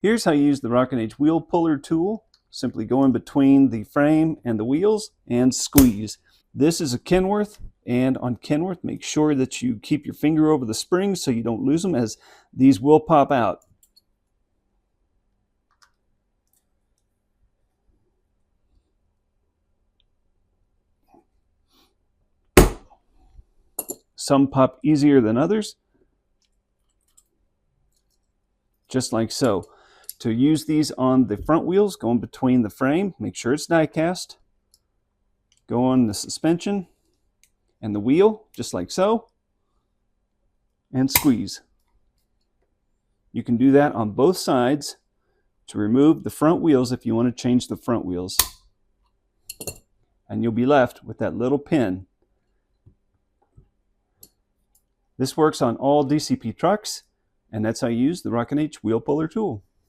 Here's how you use the Rockin' H wheel puller tool. Simply go in between the frame and the wheels and squeeze. This is a Kenworth, and on Kenworth, make sure that you keep your finger over the springs so you don't lose them, as these will pop out. Some pop easier than others, just like so. To use these on the front wheels, go in between the frame, make sure it's die cast. Go on the suspension and the wheel, just like so, and squeeze. You can do that on both sides to remove the front wheels if you want to change the front wheels. And you'll be left with that little pin. This works on all DCP trucks, and that's how you use the Rockin' H wheel puller tool.